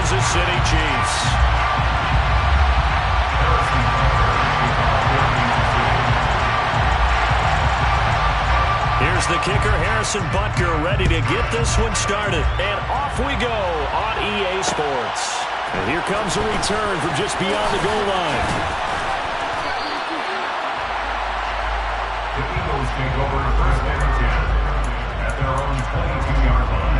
Kansas City Chiefs. Here's the kicker, Harrison Butker, ready to get this one started. And off we go on EA Sports. And here comes a return from just beyond the goal line. The Eagles take over first and 10 at their own 22-yard line.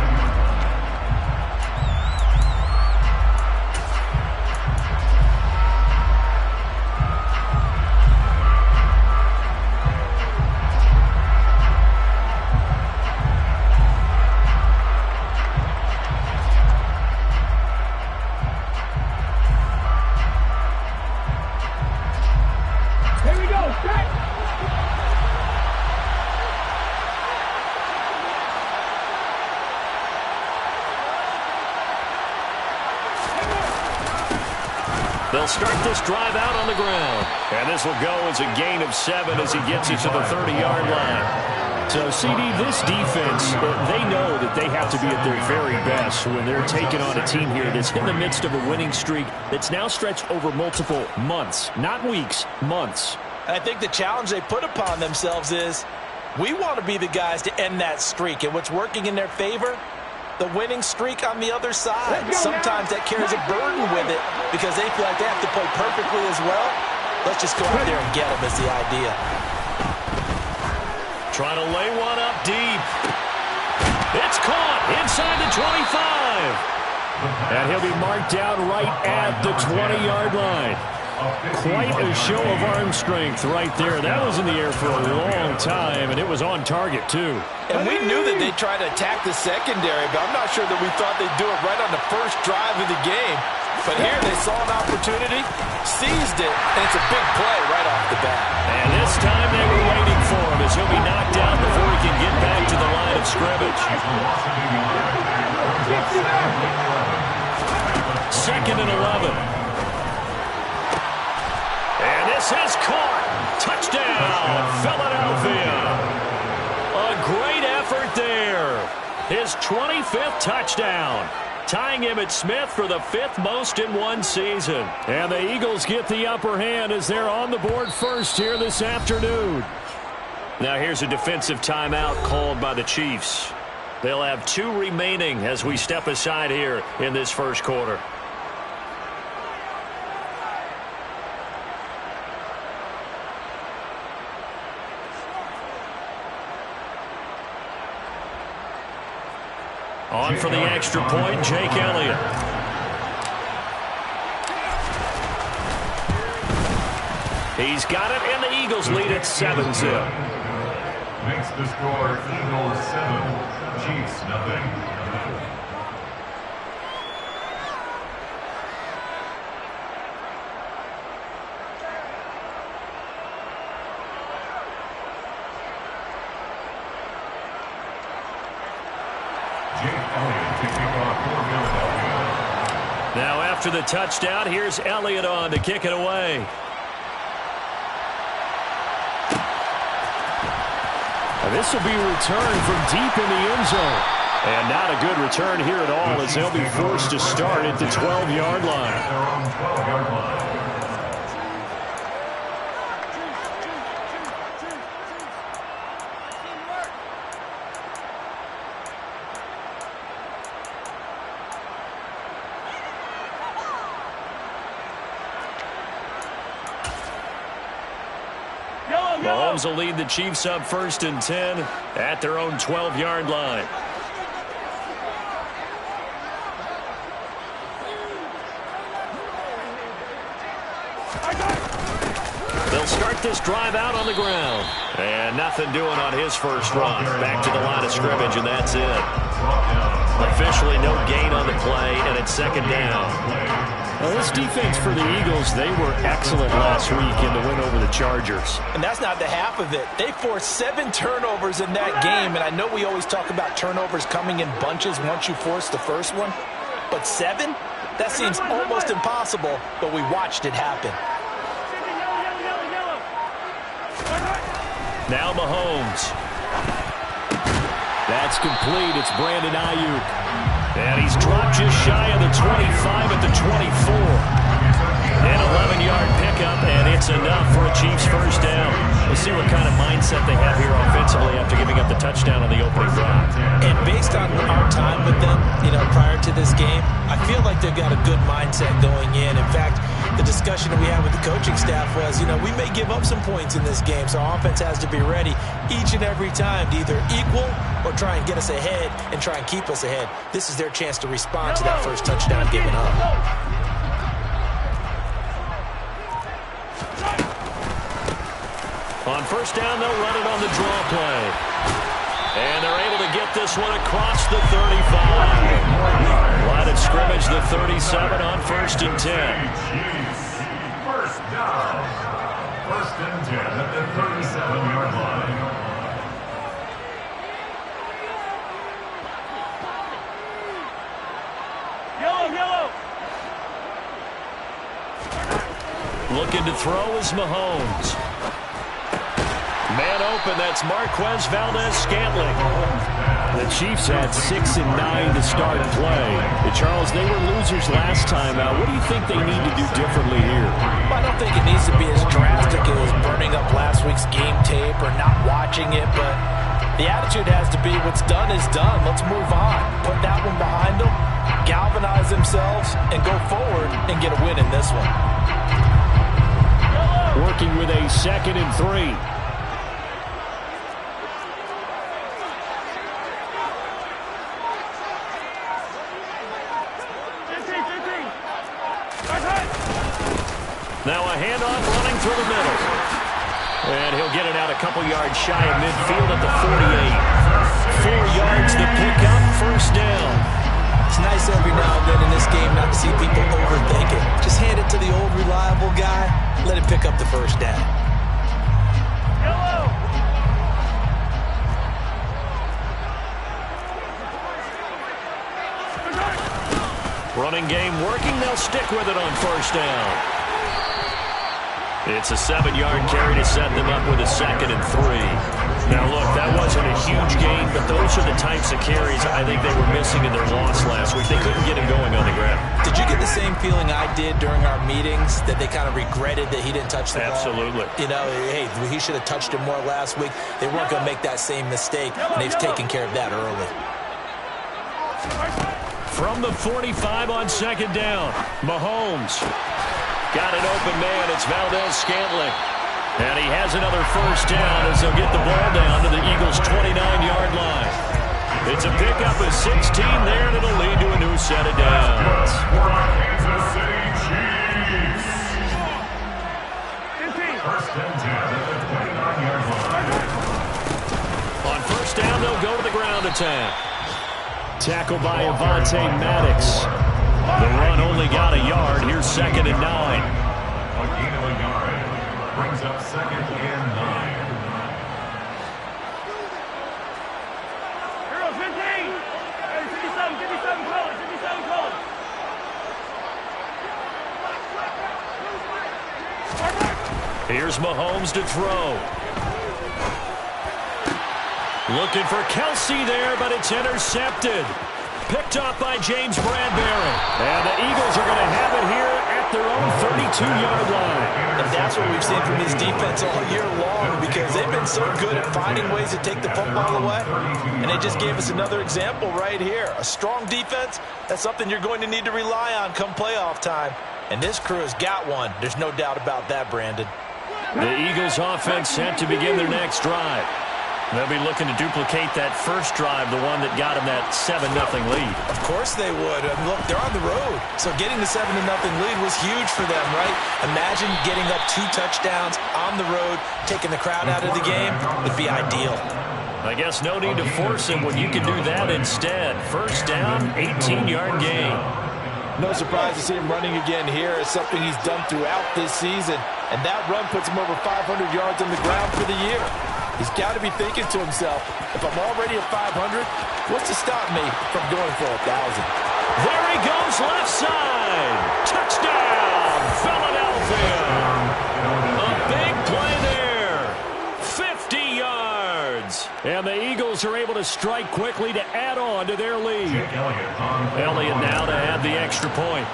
They'll start this drive out on the ground. And this will go as a gain of 7 as he gets it to the 30-yard line. So, CD, this defense, they know that they have to be at their very best when they're taking on a team here that's in the midst of a winning streak that's now stretched over multiple months, not weeks, months. I think the challenge they put upon themselves is we want to be the guys to end that streak. And what's working in their favor? The winning streak on the other side. Sometimes that carries a burden with it because they feel like they have to play perfectly as well. Let's just go out there and get them is the idea. Trying to lay one up deep. It's caught inside the 25. And he'll be marked down right at the 20-yard line. Quite a show of arm strength right there. That was in the air for a long time, and it was on target, too. And we knew that they'd try to attack the secondary, but I'm not sure that we thought they'd do it right on the first drive of the game. But here they saw an opportunity, seized it, and it's a big play right off the bat. And this time they were waiting for him as he'll be knocked down before he can get back to the line of scrimmage. Second and 11. And this is caught. Touchdown, Philadelphia. A great effort there. His 25th touchdown. Tying him at Smith for the 5th most in one season. And the Eagles get the upper hand as they're on the board first here this afternoon. Now here's a defensive timeout called by the Chiefs. They'll have 2 remaining as we step aside here in this first quarter. On for the extra point, Jake Elliott. He's got it, and the Eagles lead at 7-0. Makes the score Eagles 7, Chiefs nothing. Now after the touchdown, here's Elliott on to kick it away. And this will be returned from deep in the end zone. And not a good return here at all as they'll be forced to start at the 12-yard line. Mahomes will lead the Chiefs up 1st and 10 at their own 12-yard line. They'll start this drive out on the ground. And nothing doing on his first run. Back to the line of scrimmage, and that's it. Officially no gain on the play, and it's 2nd down. Now, this defense for the Eagles, they were excellent last week in the win over the Chargers. And that's not the half of it. They forced 7 turnovers in that game, and I know we always talk about turnovers coming in bunches once you force the first one. But 7? That seems almost impossible, but we watched it happen. Now Mahomes. That's complete. It's Brandon Ayuk. And he's dropped just shy of the 25 at the 24. An 11-yard pickup, and it's enough for a Chiefs first down. We'll see what kind of mindset they have here offensively after giving up the touchdown on the opening drive. And based on our time with them, prior to this game, I feel like they've got a good mindset going in. In fact, the discussion that we had with the coaching staff was, we may give up some points in this game, so our offense has to be ready each and every time to either equal or try and get us ahead and try and keep us ahead. This is their chance to respond to that first touchdown given up. On first down, they'll run it on the draw play. And they're able to get this one across the 35. Line of scrimmage, the 37 on 1st and 10. First down. 1st and 10 at the 37-yard line. Yellow. Looking to throw is Mahomes. Man open, that's Marquez Valdez-Scantling. The Chiefs had 6 and 9 to start play. Charles, they were losers last time out. What do you think they need to do differently here? I don't think it needs to be as drastic as burning up last week's game tape or not watching it, but the attitude has to be what's done is done. Let's move on. Put that one behind them, galvanize themselves, and go forward and get a win in this one. Working with a 2nd and 3. Now a handoff running through the middle. And he'll get it out a couple yards shy of midfield at the 48. 4 yards the pickup, first down. It's nice every now and then in this game not to see people overthink it. Just hand it to the old reliable guy. Let him pick up the first down. Yellow. Running game working. They'll stick with it on first down. It's a 7-yard carry to set them up with a 2nd and 3. Now, look, that wasn't a huge gain, but those are the types of carries I think they were missing in their loss last week. They couldn't get him going on the ground. Did you get the same feeling I did during our meetings, that they kind of regretted that he didn't touch the ball? Absolutely. Hey, he should have touched him more last week. They weren't going to make that same mistake, and they've taken care of that early. From the 45 on 2nd down, Mahomes. Got an open man. It's Valdez-Scantling. And he has another first down as they'll get the ball down to the Eagles' 29-yard line. It's a pickup of 16 there, and it'll lead to a new set of downs. Kansas City Chiefs. 1st and 10 at the 29-yard line. On first down, they'll go to the ground attack. Tackled by Avonte Maddox. The run only got a yard. Here's 2nd and 9. A gain of a yard. Brings up 2nd and 9. Hero 15. Hey, 57 call. 57 call. Here's Mahomes to throw. Looking for Kelsey there, but it's intercepted. Picked up by James Bradbury. And the Eagles are going to have it here at their own 32-yard line. And that's what we've seen from this defense all year long, because they've been so good at finding ways to take the football away. And they just gave us another example right here. A strong defense, that's something you're going to need to rely on come playoff time. And this crew has got one. There's no doubt about that, Brandon. The Eagles offense set to begin their next drive. They'll be looking to duplicate that first drive, the one that got them that 7-0 lead. Of course they would. Look, they're on the road. So getting the 7-0 lead was huge for them, right? Imagine getting up 2 touchdowns on the road, taking the crowd out of the game would be ideal. I guess no need to force him when you can do that instead. First down, 18-yard gain. No surprise to see him running again here. It's something he's done throughout this season. And that run puts him over 500 yards on the ground for the year. He's got to be thinking to himself, if I'm already at 500, what's to stop me from going for 1,000? There he goes, left side. Touchdown, Philadelphia. A big play there. 50 yards. And the Eagles Eagles are able to strike quickly to add on to their lead. Elliott now to add the extra point.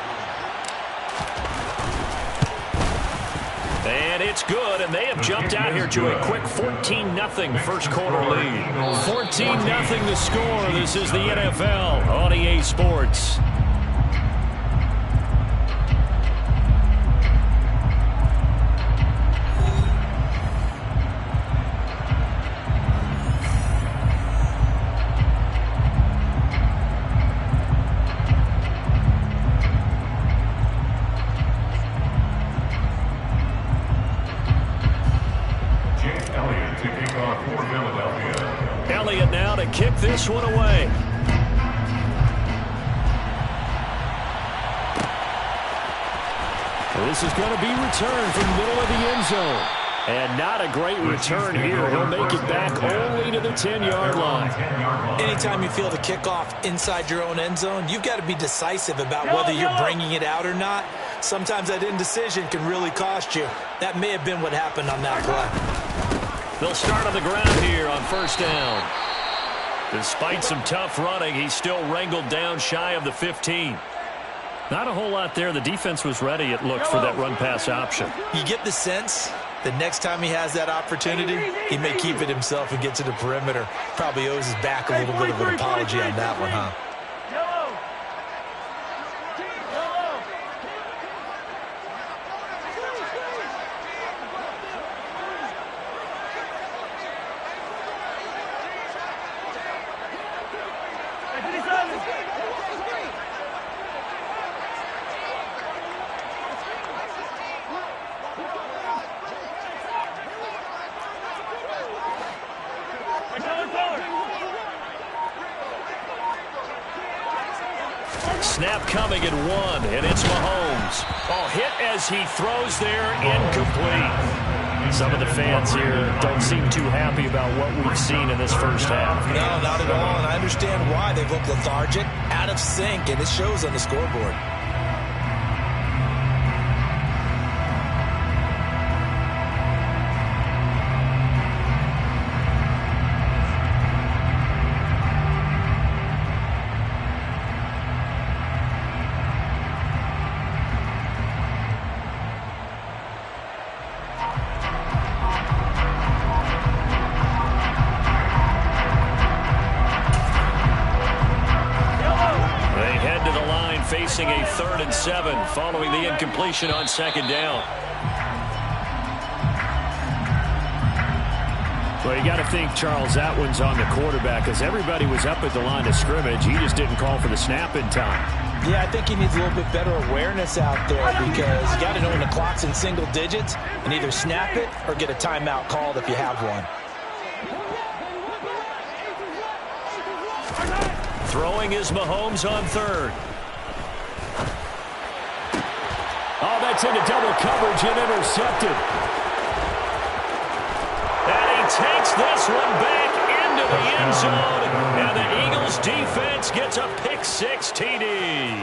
And it's good, and they have jumped out here to a quick 14-0 first quarter lead. 14-0 the score. This is the NFL on EA Sports. Elliott now to kick this one away. This is going to be returned from the middle of the end zone. And not a great return here. He'll make it back only to the 10-yard line. Anytime you feel the kickoff inside your own end zone, you've got to be decisive about whether you're bringing it out or not. Sometimes that indecision can really cost you. That may have been what happened on that play. They'll start on the ground here on first down. Despite some tough running, he's still wrangled down shy of the 15. Not a whole lot there. The defense was ready, it looked, for that run-pass option. You get the sense that next time he has that opportunity, he may keep it himself and get to the perimeter. Probably owes his back a little bit of an apology on that one, huh? Snap coming at 1, and it's Mahomes. Oh, hit as he throws there, incomplete. Some of the fans here don't seem too happy about what we've seen in this first half. No, not at all, and I understand why. They've looked lethargic, out of sync, and it shows on the scoreboard. Facing a 3rd and 7 following the incompletion on second down. Well, you got to think, Charles, that one's on the quarterback because everybody was up at the line of scrimmage. He just didn't call for the snap in time. Yeah, I think he needs a little bit better awareness out there because you got to know when the clock's in single digits and either snap it or get a timeout called if you have one. Throwing is Mahomes on 3rd. Oh, that's into double coverage and intercepted. And he takes this one back into the end zone. And the Eagles defense gets a pick-6 TD.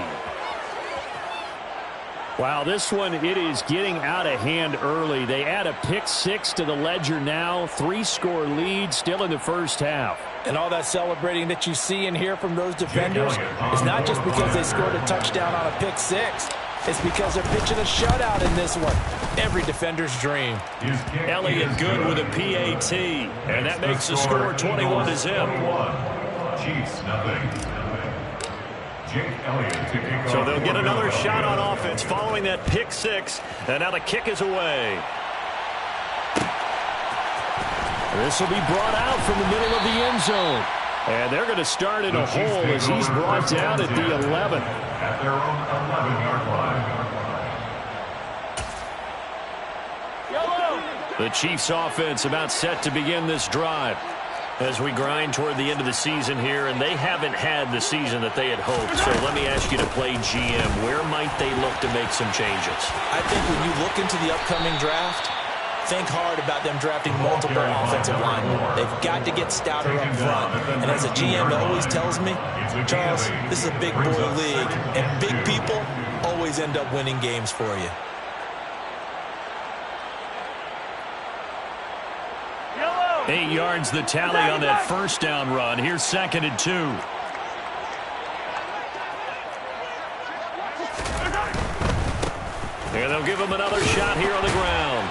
Wow, this one, it is getting out of hand early. They add a pick-6 to the ledger now. 3-score lead still in the first half. And all that celebrating that you see and hear from those defenders is not just because they scored a touchdown on a pick-6. It's because they're pitching a shutout in this one. Every defender's dream. Elliott good with a PAT. And that makes the score 21-0. Chiefs, nothing. So they'll get another shot on offense following that pick-6. And now the kick is away. This will be brought out from the middle of the end zone. And they're going to start in a hole as he's brought down at the 11. At their own 11-yard line. The Chiefs offense about set to begin this drive as we grind toward the end of the season here, and they haven't had the season that they had hoped. So let me ask you to play GM. Where might they look to make some changes? I think when you look into the upcoming draft, think hard about them drafting multiple offensive linemen. They've got to get stouter up front. And as a GM always tells me, Charles, this is a big boy league, and big people always end up winning games for you. 8 yards the tally on that first down run. Here's 2nd and 2. And they'll give him another shot here on the ground.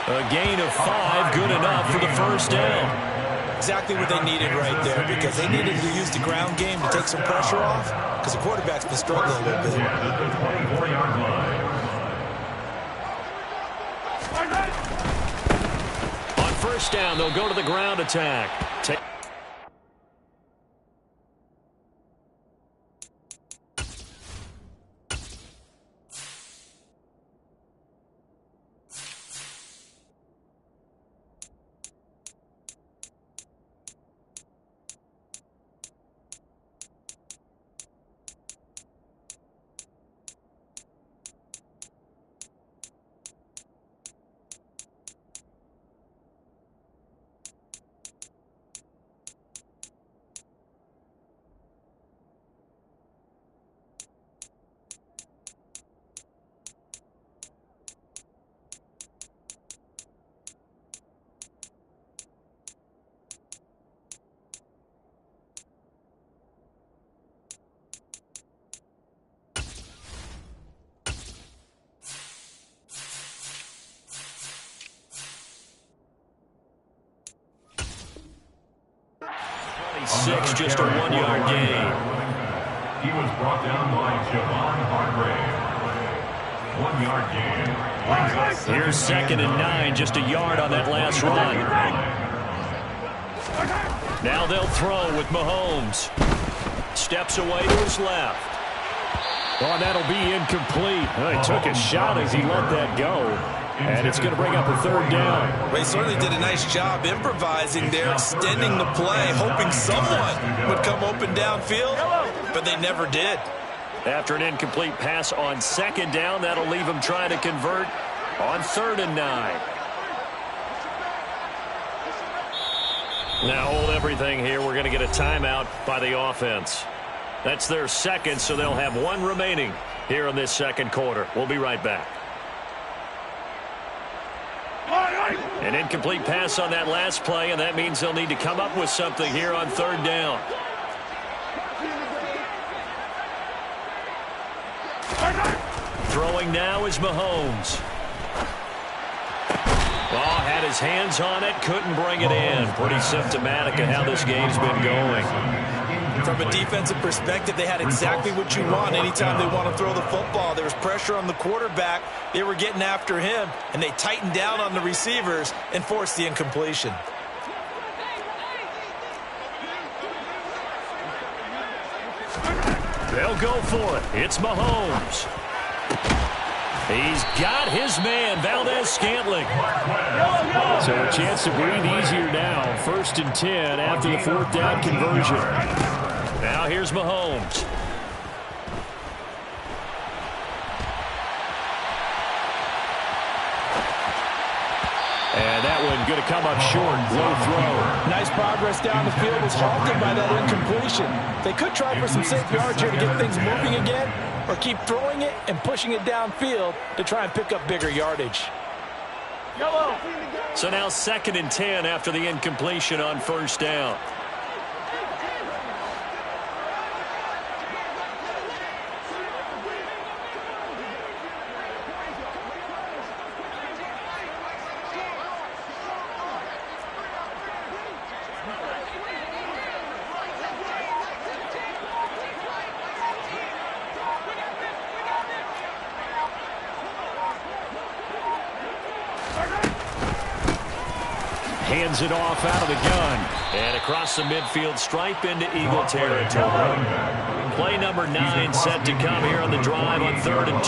A gain of 5, good enough for the first down. Exactly what they needed right there, because they needed to use the ground game to take some pressure off, because the quarterback's been struggling a little bit. At the 24-yard line. On first down, they'll go to the ground attack. Just a 1-yard gain. He was brought down by Javon Hargrave. 1-yard gain. Here's 2nd and 9, just a yard on that last run. Now they'll throw with Mahomes. Steps away to his left. Oh, and that'll be incomplete. He took a shot as he let that go. And it's going to bring up a 3rd down. Well, he certainly did a nice job improvising there, extending the play, hoping someone would come open downfield, but they never did. After an incomplete pass on 2nd down, that'll leave him trying to convert on 3rd and 9. Now hold everything here. We're going to get a timeout by the offense. That's their 2nd, so they'll have 1 remaining here in this 2nd quarter. We'll be right back. An incomplete pass on that last play, and that means they'll need to come up with something here on 3rd down. Throwing now is Mahomes. Oh, had his hands on it, couldn't bring it in. Pretty symptomatic of how this game's been going. From a defensive perspective, they had exactly what you want anytime they want to throw the football. There was pressure on the quarterback. They were getting after him, and they tightened down on the receivers and forced the incompletion. They'll go for it. It's Mahomes. He's got his man, Valdez-Scantling. So a chance to breathe easier now. 1st and 10 after the 4th down conversion. Now here's Mahomes. And that one going to come up short. Low throw. Nice progress down the field, was halted by that incompletion. They could try for some safe yards here to get things moving again, or keep throwing it and pushing it downfield to try and pick up bigger yardage. So now 2nd and 10 after the incompletion on 1st down. Hands it off out of the gun. And across the midfield stripe into Eagle territory. Play number 9 set to come here on the drive on 3rd and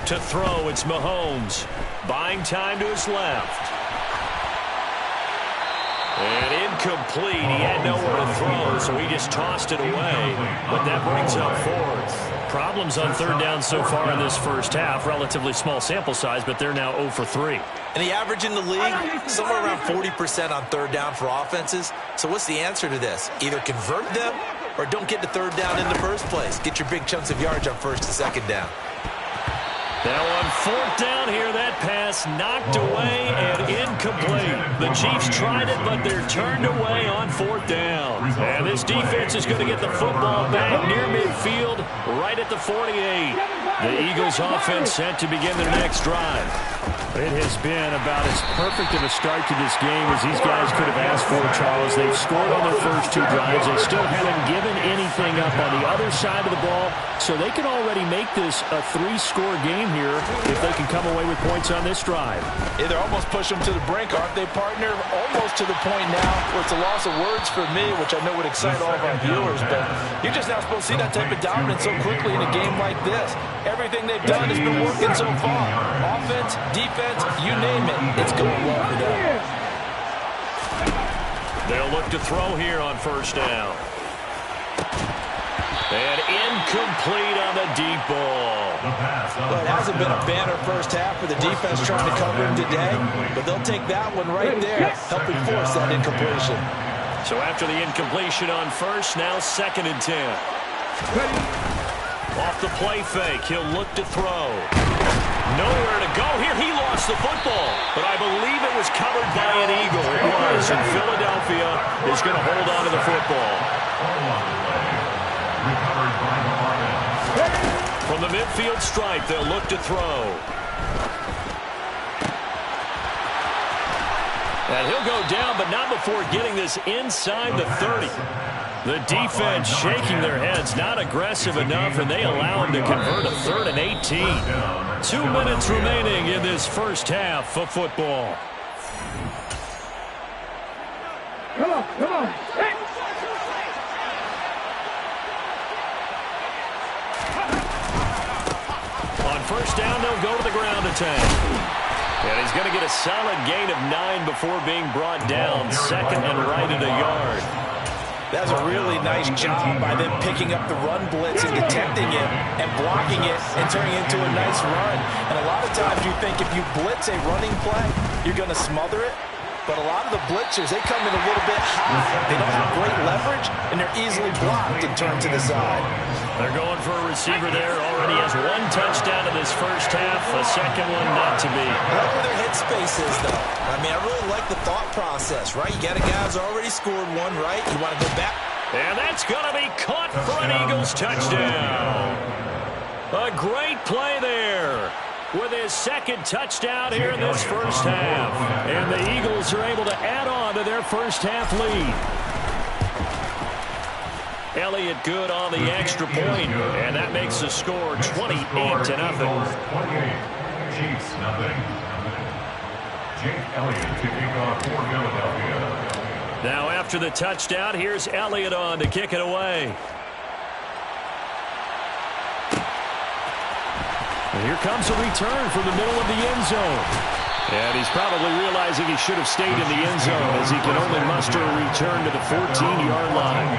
2. To throw, it's Mahomes. Buying time to his left. And incomplete. He had nowhere to throw, so he just tossed it away. But that brings up 4th. Problems on 3rd down so far in this first half. Relatively small sample size, but they're now 0 for 3. And the average in the league, somewhere around 40% on 3rd down for offenses. So what's the answer to this? Either convert them or don't get to third down in the first place. Get your big chunks of yards on first and second down. Now on fourth down here, that pass knocked away and incomplete. The Chiefs tried it, but they're turned away on fourth down. And this defense is going to get the football back near midfield, right at the 48. The Eagles offense set to begin their next drive. It has been about as perfect of a start to this game as these guys could have asked for, Charles. They've scored on their first two drives. They still haven't given anything up on the other side of the ball, so they can already make this a three-score game here if they can come away with points on this drive. Yeah, they're almost pushing them to the brink, aren't they, partner? Almost to the point now where it's a loss of words for me, which I know would excite all of our viewers, but you're just not supposed to see that type of dominance so quickly in a game like this. Everything they've done has been working so far. Offense, defense, you name it, it's going well for them. They'll look to throw here on first down. And incomplete on the deep ball. Well, it hasn't been a banner first half for the defense trying to cover him today, but they'll take that one right there, helping force that incompletion. So after the incompletion on first, now 2nd and 10. Off the play fake, he'll look to throw. Nowhere to go here. He lost the football, but I believe it was covered by an Eagle. It was, and Philadelphia is going to hold on to the football. From the midfield stripe, they'll look to throw. And he'll go down, but not before getting this inside the 30. The defense shaking their heads, not aggressive enough, and they allow him to convert a 3rd and 18. 2 minutes remaining in this first half of football. Come on, come on. Hey. On first down, they'll go to the ground attack. And he's going to get a solid gain of 9 before being brought down. 2nd and right at a yard. That's a really nice job by them picking up the run blitz and detecting it and blocking it and turning it into a nice run. And a lot of times you think if you blitz a running play, you're going to smother it. But a lot of the blitzers, they come in a little bit high. They don't have great leverage, and they're easily blocked and turned to the side. They're going for a receiver there. Already has 1 touchdown in this first half. A second one not to be. I like where their head space is, though. I mean, I really like the thought process, right? You got a guy who's already scored one, right? You want to go back. And that's going to be caught for an Eagles touchdown. A great play there with his 2nd touchdown here in this first half. And the Eagles are able to add on to their first half lead. Elliott good on the extra point, and that makes the score 28-0. 28. Chiefs, nothing. Jake Elliott kicking off for Philadelphia. Now after the touchdown, here's Elliott on to kick it away. And here comes a return from the middle of the end zone. And he's probably realizing he should have stayed in the end zone as he can only muster a return to the 14-yard line.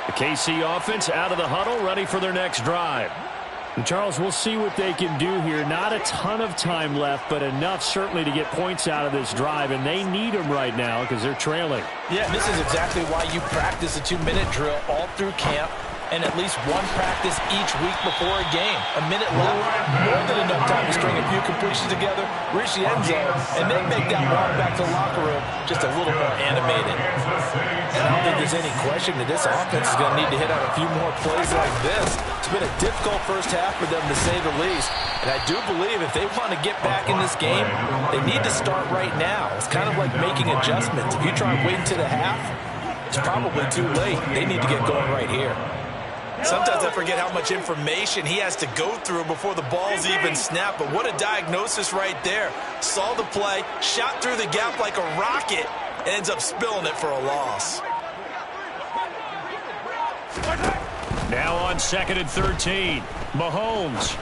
The KC offense out of the huddle, ready for their next drive. And Charles, we'll see what they can do here. Not a ton of time left, but enough certainly to get points out of this drive, and they need them right now because they're trailing. Yeah, this is exactly why you practice a 2-minute drill all through camp and at least 1 practice each week before a game. A minute left, more than enough time to string a few completions together, reach the end zone, and then make that walk back to the locker room just a little more animated. And I don't think there's any question that this offense is going to need to hit out a few more plays like this. It's been a difficult first half for them, to say the least. And I do believe if they want to get back in this game, they need to start right now. It's kind of like making adjustments. If you try and wait until the half, it's probably too late. They need to get going right here. Sometimes I forget how much information he has to go through before the ball's even snapped. But what a diagnosis right there. Saw the play, shot through the gap like a rocket, and ends up spilling it for a loss. Now on 2nd and 13, Mahomes.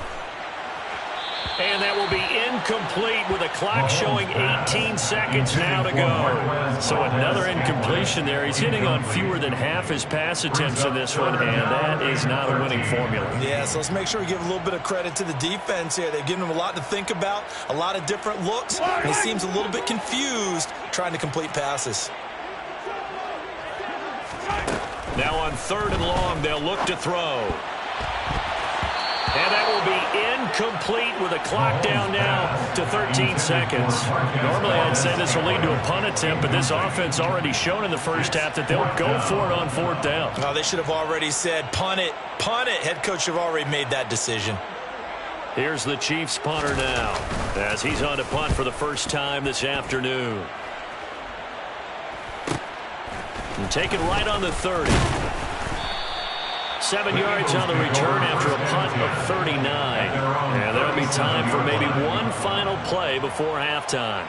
And that will be incomplete with a clock showing 18 seconds now to go. So another incompletion there. He's hitting on fewer than half his pass attempts in this one, and that is not a winning formula. Yeah, so let's make sure we give a little bit of credit to the defense here. They've given him a lot to think about, a lot of different looks, and he seems a little bit confused trying to complete passes. Now on 3rd and long, they'll look to throw. And that will be incomplete with a clock down now to 13 seconds. Normally, I'd say this will lead to a punt attempt, but this offense already shown in the first half that they'll go for it on 4th down. Oh, they should have already said, punt it, punt it. Head coach should have already made that decision. Here's the Chiefs punter now as he's on to punt for the first time this afternoon. And taken right on the 30. 7 yards on the return after a punt of 39. And there'll be time for maybe one final play before halftime.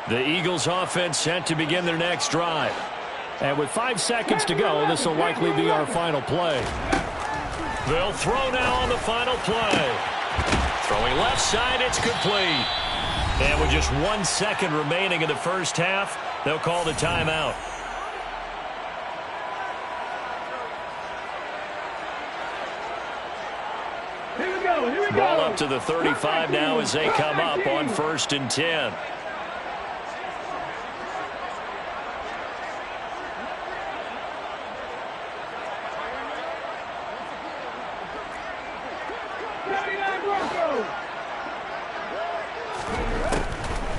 The Eagles offense set to begin their next drive. And with 5 seconds to go, this will likely be our final play. They'll throw now on the final play. Throwing left side, it's complete. And with just 1 second remaining in the first half, they'll call the timeout. Here we go, here we go. Ball up to the 35 now as they come up on 1st and 10.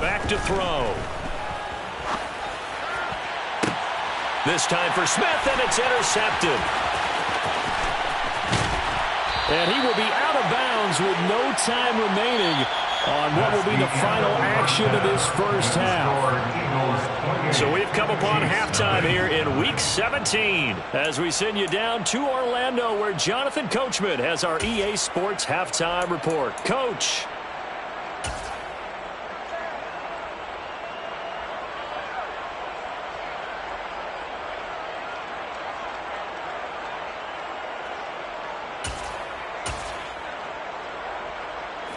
Back to throw. This time for Smith, and it's intercepted. And he will be out of bounds with no time remaining on what will be the final action of this first half. So we've come upon halftime here in Week 17 as we send you down to Orlando where Jonathan Coachman has our EA Sports Halftime Report. Coach.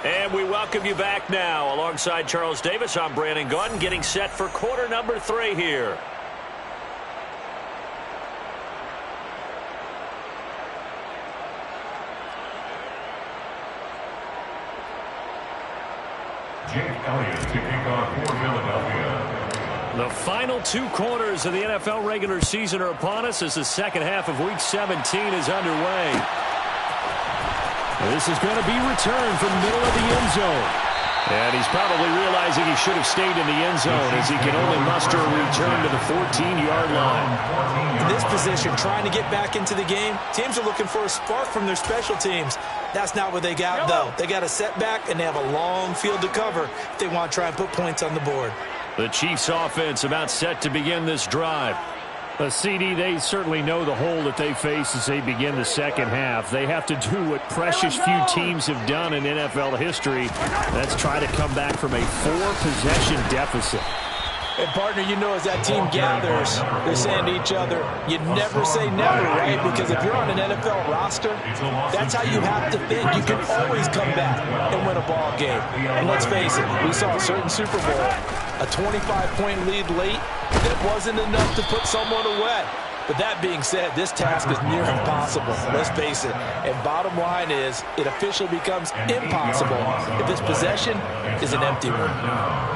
And we welcome you back now. Alongside Charles Davis, I'm Brandon Gaudin, getting set for quarter number 3 here. Jake Elliott to kick off for Philadelphia. The final 2 quarters of the NFL regular season are upon us as the second half of Week 17 is underway. This is going to be returned from the middle of the end zone. And he's probably realizing he should have stayed in the end zone as he can only muster a return to the 14-yard line. In this position, trying to get back into the game, teams are looking for a spark from their special teams. That's not what they got, though. They got a setback, and they have a long field to cover if they want to try and put points on the board. The Chiefs offense about set to begin this drive. CD, they certainly know the hole that they face as they begin the second half. They have to do what precious few teams have done in NFL history. That's try to come back from a 4-possession deficit. And, partner, you know, as that team gathers, they're saying to each other, you never say never, right? Because if you're on an NFL roster, that's how you have to think. You can always come back and win a ball game. And let's face it, we saw a certain Super Bowl, a 25-point lead late, that wasn't enough to put someone away. But that being said, this task is near impossible. Let's face it. And bottom line is, it officially becomes impossible if this possession is an empty one.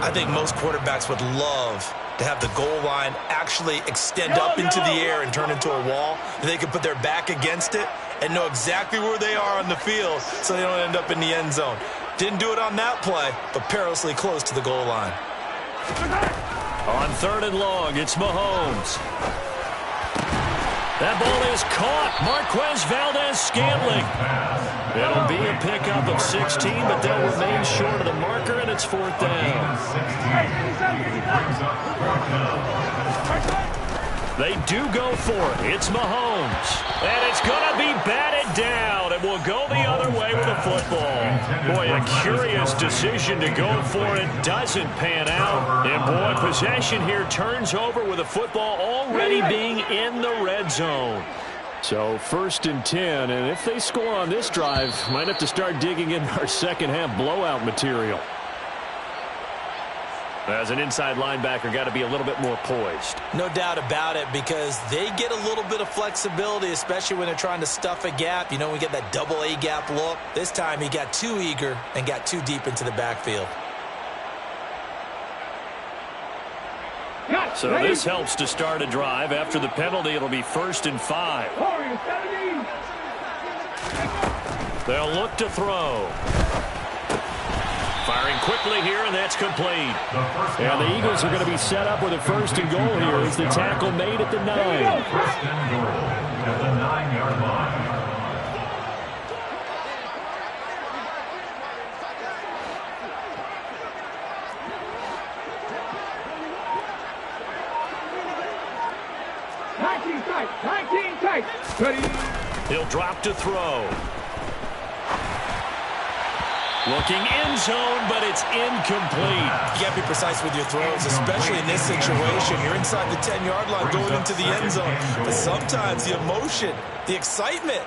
I think most quarterbacks would love to have the goal line actually extend up into the air and turn into a wall. They could put their back against it and know exactly where they are on the field so they don't end up in the end zone. Didn't do it on that play, but perilously close to the goal line. On 3rd and long, it's Mahomes. That ball is caught. Marquez Valdez-Scantling. It'll be a pickup of 16, but they'll remain short of the marker, and it's 4th down. They do go for it. It's Mahomes. And it's going to be batted down. And will go the other way with a football. Boy, a curious decision to go for it. Doesn't pan out. And boy, possession here turns over with a football already being in the red zone. So 1st and 10. And if they score on this drive, might have to start digging in our second half blowout material. As an inside linebacker, got to be a little bit more poised. No doubt about it, because they get a little bit of flexibility, especially when they're trying to stuff a gap. You know, we get that double A gap look. This time he got too eager and got too deep into the backfield. So this helps to start a drive. After the penalty, it'll be 1st and 5. They'll look to throw. Firing quickly here, and that's complete. And the Eagles are going to be set up with a 1st and goal here as the tackle made at the 9. 1st and goal at the 9-yard line. He'll drop to throw. Looking end zone, but it's incomplete. You got to be precise with your throws, especially in this situation. You're inside the 10-yard line going into the end zone. But sometimes the emotion, the excitement,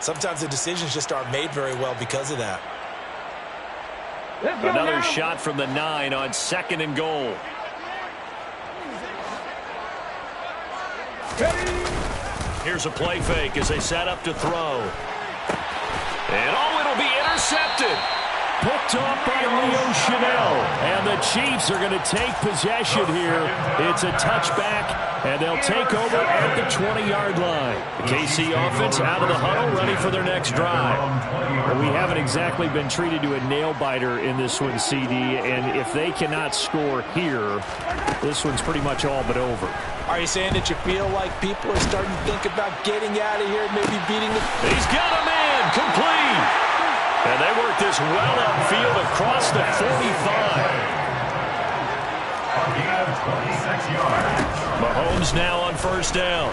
sometimes the decisions just aren't made very well because of that. Another shot from the 9 on 2nd and goal. Here's a play fake as they set up to throw. And it'll be intercepted. Picked off by Leo Chanel. And the Chiefs are going to take possession here. It's a touchback, and they'll take over at the 20-yard line. The KC offense out of the huddle, ready for their next drive. Well, we haven't exactly been treated to a nail-biter in this one, CD, and if they cannot score here, this one's pretty much all but over. Are you saying that you feel like people are starting to think about getting out of here and maybe beating the... He's got a man, complete. And they work this well upfield across the 45. A gain of 26 yards. Mahomes now on 1st down.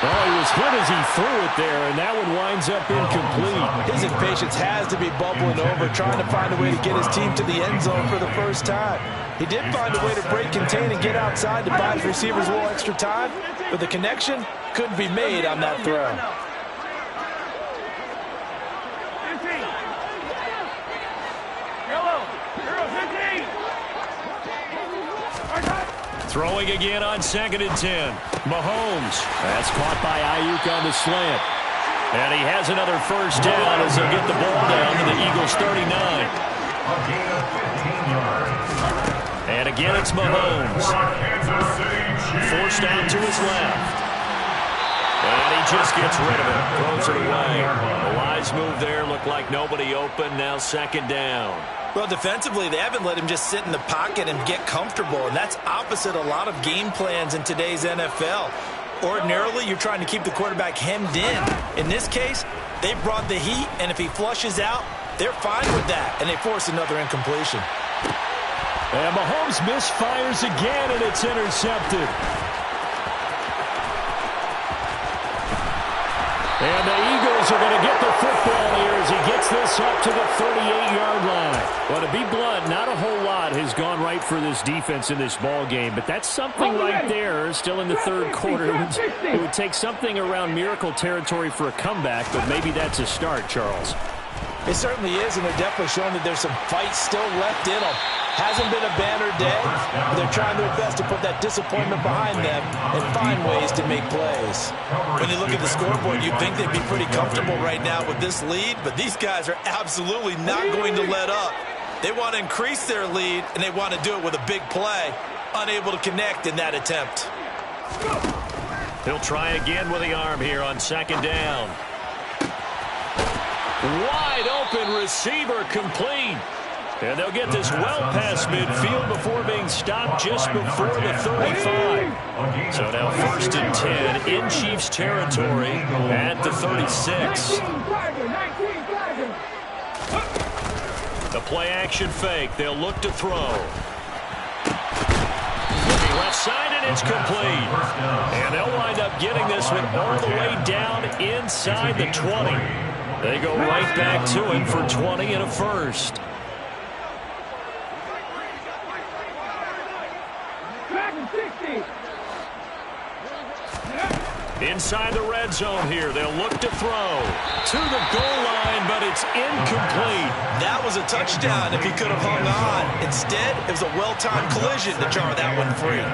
Oh, he was hit as he threw it there, and that one winds up incomplete. His impatience has to be bubbling over, trying to find a way to get his team to the end zone for the first time. He did find a way to break, contain, and get outside to buy his receivers a little extra time, but the connection couldn't be made on that throw. Throwing again on 2nd and 10. Mahomes. That's caught by Ayuk on the slant. And he has another 1st down as they'll get the ball down to the Eagles' 39. A gain of 15 yards. And again, it's Mahomes. Forced out to his left. And he just gets rid of it. Throws it away. The wise move there. Looked like nobody open. Now 2nd down. Well, defensively, they haven't let him just sit in the pocket and get comfortable, and that's opposite a lot of game plans in today's NFL. Ordinarily, you're trying to keep the quarterback hemmed in. In this case, they brought the heat, and if he flushes out, they're fine with that, and they force another incompletion. And Mahomes misfires again, and it's intercepted. And the Eagles are going to get the football here as he gets this up to the 38-yard line. Well, to be blunt, not a whole lot has gone right for this defense in this ball game, but that's something right there still in the 3rd quarter. It would take something around miracle territory for a comeback, but maybe that's a start, Charles. It certainly is, and they're definitely showing that there's some fight still left in them. Hasn't been a banner day, but they're trying their best to put that disappointment behind them and find ways to make plays. When you look at the scoreboard, you'd think they'd be pretty comfortable right now with this lead, but these guys are absolutely not going to let up. They want to increase their lead, and they want to do it with a big play. Unable to connect in that attempt. He'll try again with the arm here on 2nd down. Wide open receiver, complete. And they'll get this well past midfield before being stopped just before the 35. So now 1st and 10 in Chiefs territory at the 36. The play action fake. They'll look to throw. Looking left side, and it's complete. And they'll wind up getting this one all the way down inside the 20. They go right back to him for 20 and a first. Inside the red zone here. They'll look to throw to the goal line, but it's incomplete. That was a touchdown if he could have hung on. Instead, it was a well-timed collision to jar that one free.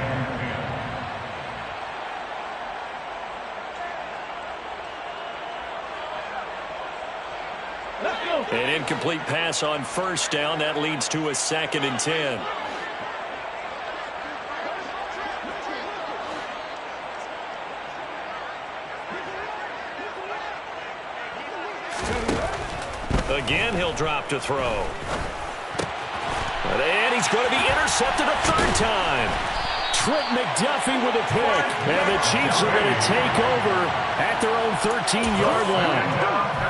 An incomplete pass on first down. That leads to a 2nd and 10. Again, he'll drop to throw. And he's going to be intercepted a 3rd time. Trent McDuffie with a pick. And the Chiefs are going to take over at their own 13-yard line.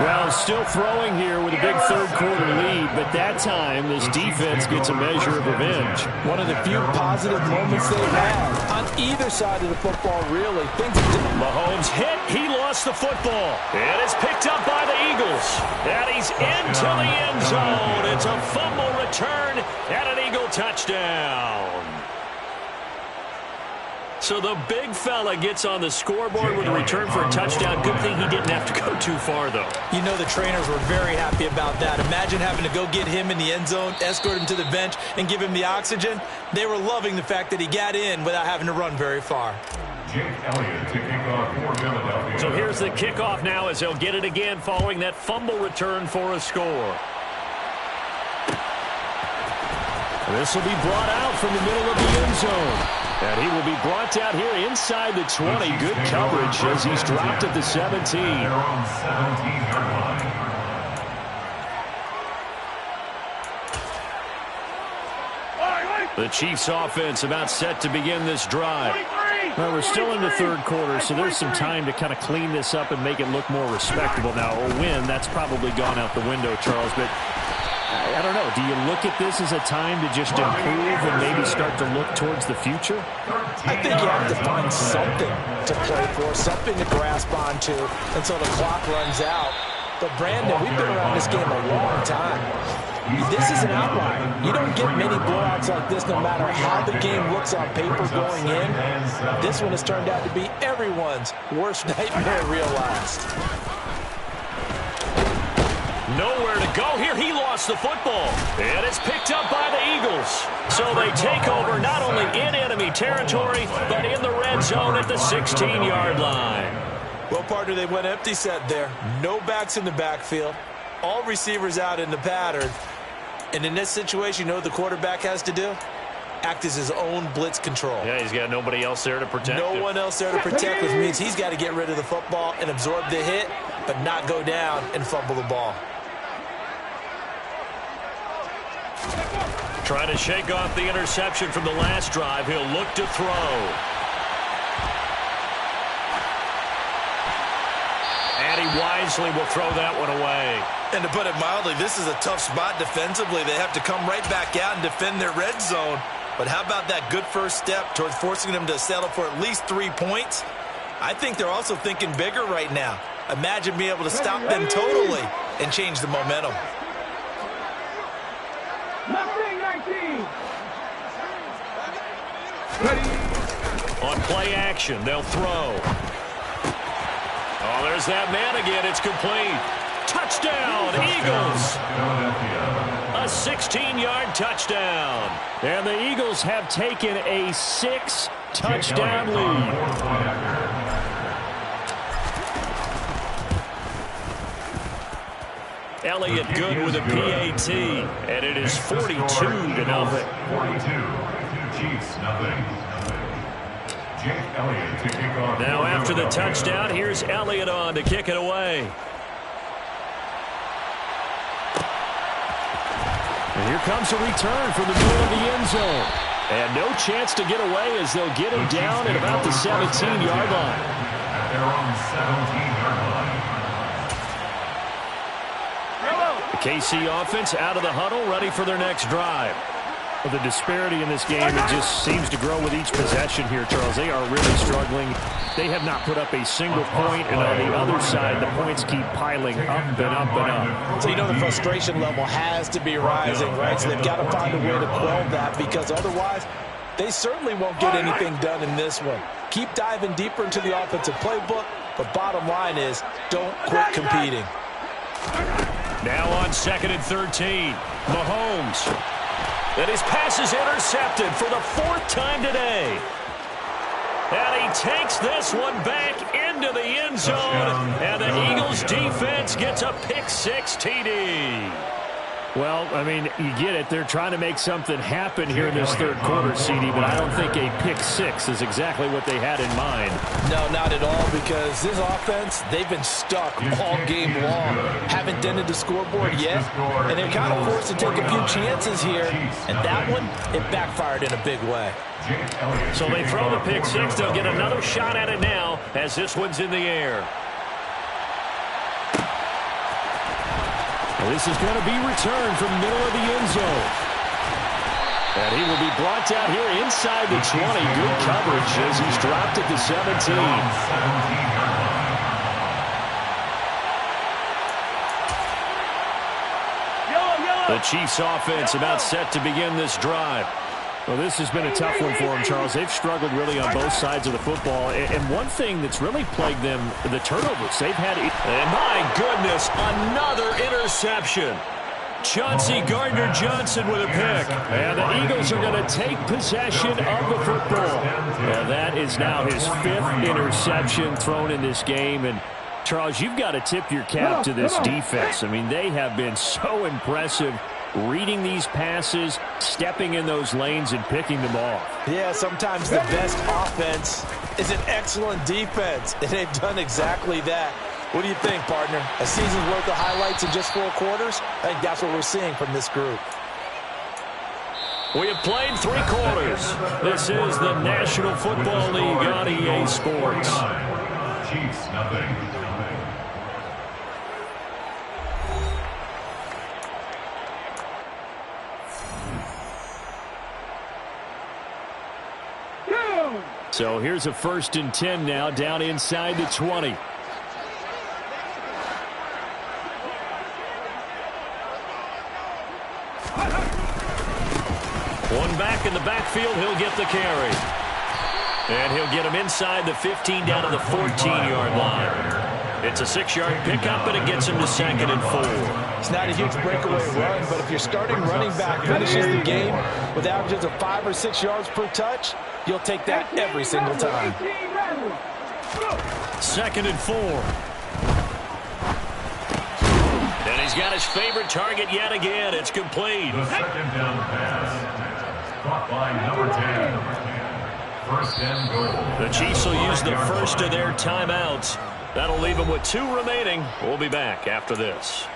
Well, still throwing here with a big third-quarter lead, but that time this defense gets a measure of revenge. One of the few positive moments they've had on either side of the football, really. Mahomes hit. He lost the football. And it's picked up by the Eagles. And he's into the end zone. It's a fumble return and an Eagle touchdown. So the big fella gets on the scoreboard with a return for a touchdown. Good thing he didn't have to go too far, though. You know the trainers were very happy about that. Imagine having to go get him in the end zone, escort him to the bench, and give him the oxygen. They were loving the fact that he got in without having to run very far. Jake Elliott to kick off for Philadelphia. So here's the kickoff now as they'll get it again following that fumble return for a score. This will be brought out from the middle of the end zone. And he will be brought down here inside the 20. Good coverage as he's dropped at the 17. Their own 17-yard line. The Chiefs offense about set to begin this drive. Well, we're still in the third quarter, so there's some time to kind of clean this up and make it look more respectable. Now, a win, that's probably gone out the window, Charles, but I don't know. Do you look at this as a time to just improve and maybe start to look towards the future? I think you have to find something to play for, something to grasp onto until the clock runs out. But, Brandon, we've been around this game a long time. This is an outlier. You don't get many blowouts like this no matter how the game looks on paper going in. This one has turned out to be everyone's worst nightmare realized. Nowhere to go here. He lost the football. And it's picked up by the Eagles. So they take over not only in enemy territory, but in the red zone at the 16-yard line. Well, partner, they went empty set there. No backs in the backfield. All receivers out in the pattern. And in this situation, you know what the quarterback has to do? Act as his own blitz control. Yeah, he's got nobody else there to protect him. No one else there to protect, which means he's got to get rid of the football and absorb the hit, but not go down and fumble the ball. Trying to shake off the interception from the last drive. He'll look to throw. And he wisely will throw that one away. And to put it mildly, this is a tough spot defensively. They have to come right back out and defend their red zone. But how about that good first step towards forcing them to settle for at least 3 points? I think they're also thinking bigger right now. Imagine being able to stop them totally and change the momentum. On play action, they'll throw. Oh, there's that man again. It's complete. Touchdown, Eagles. A 16-yard touchdown. And the Eagles have taken a 6-touchdown lead. Elliott good with a PAT, and it is 42-0. 42. Chiefs, nothing. Jake Elliott to kick off. Now after the touchdown, here's Elliott on to kick it away. And here comes a return from the middle of the end zone. And no chance to get away as they'll get him down at about the 17-yard line. At their own 17-yard line. The KC offense out of the huddle, ready for their next drive. Well, the disparity in this game, it just seems to grow with each possession here, Charles. They are really struggling. They have not put up a single point, and on the other side, the points keep piling up and up and up. So you know the frustration level has to be rising, right? So they've got to find a way to quell that, because otherwise they certainly won't get anything done in this one. Keep diving deeper into the offensive playbook, but bottom line is don't quit competing. Now on 2nd and 13, Mahomes. And his pass is intercepted for the 4th time today. And he takes this one back into the end zone. And the Eagles defense gets a pick-6 TD. Well, I mean, you get it. They're trying to make something happen here in this third quarter, CD, but I don't think a pick-6 is exactly what they had in mind. No, not at all, because this offense, they've been stuck all game long. Haven't dented the scoreboard yet, and they're kind of forced to take a few chances here, and that one, it backfired in a big way. So they throw the pick-6. They'll get another shot at it now as this one's in the air. This is going to be returned from the middle of the end zone. And he will be brought down here inside the 20. Good coverage as he's dropped at the 17. The Chiefs offense about set to begin this drive. Well, this has been a tough one for them, Charles. They've struggled really on both sides of the football. And one thing that's really plagued them, the turnovers. They've had... And my goodness, another interception. Chauncey Gardner-Johnson with a pick. And the Eagles are going to take possession of the football. Well, that is now his 5th interception thrown in this game. And, Charles, you've got to tip your cap to this defense. I mean, they have been so impressive reading these passes, stepping in those lanes, and picking them off. Yeah, sometimes the best offense is an excellent defense, and they've done exactly that. What do you think, partner? A season's worth of highlights in just 4 quarters? I think that's what we're seeing from this group. We have played 3 quarters. This is the National Football League on EA Sports. Chiefs, nothing. So here's a 1st and 10 now down inside the 20. One back in the backfield, he'll get the carry. And he'll get him inside the 15 down to the 14-yard line. It's a 6-yard pickup, and it gets him to 2nd and 4. It's not a huge breakaway run, but if your starting running back finishes the game with averages of 5 or 6 yards per touch, you'll take that every single time. 2nd and 4. And he's got his favorite target yet again. It's complete. The 2nd down pass. Caught by number 10. 1st and goal. The Chiefs will use the first of their timeouts. That'll leave them with 2 remaining. We'll be back after this.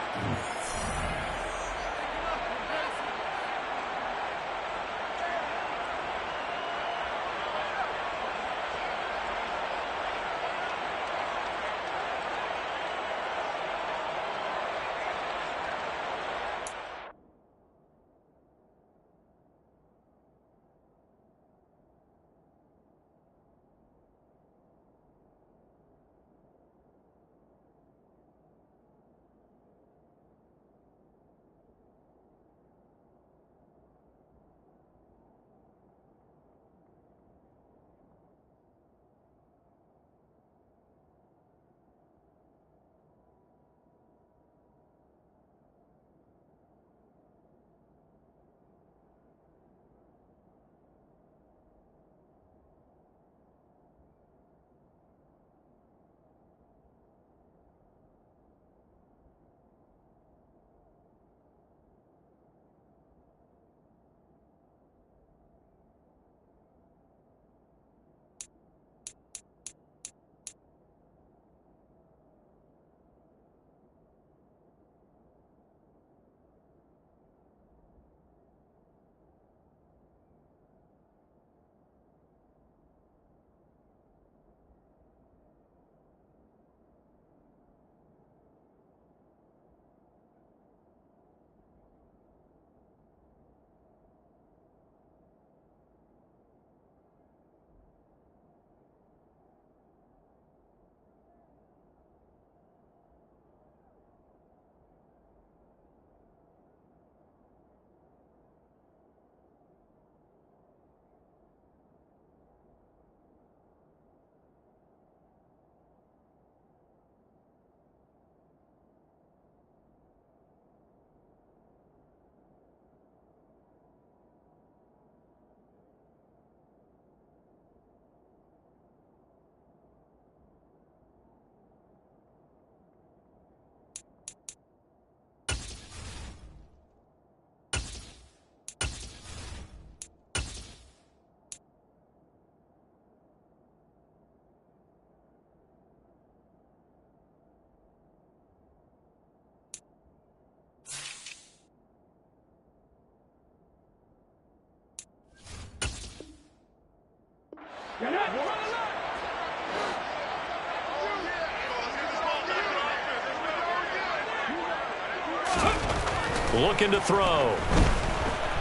Looking to throw.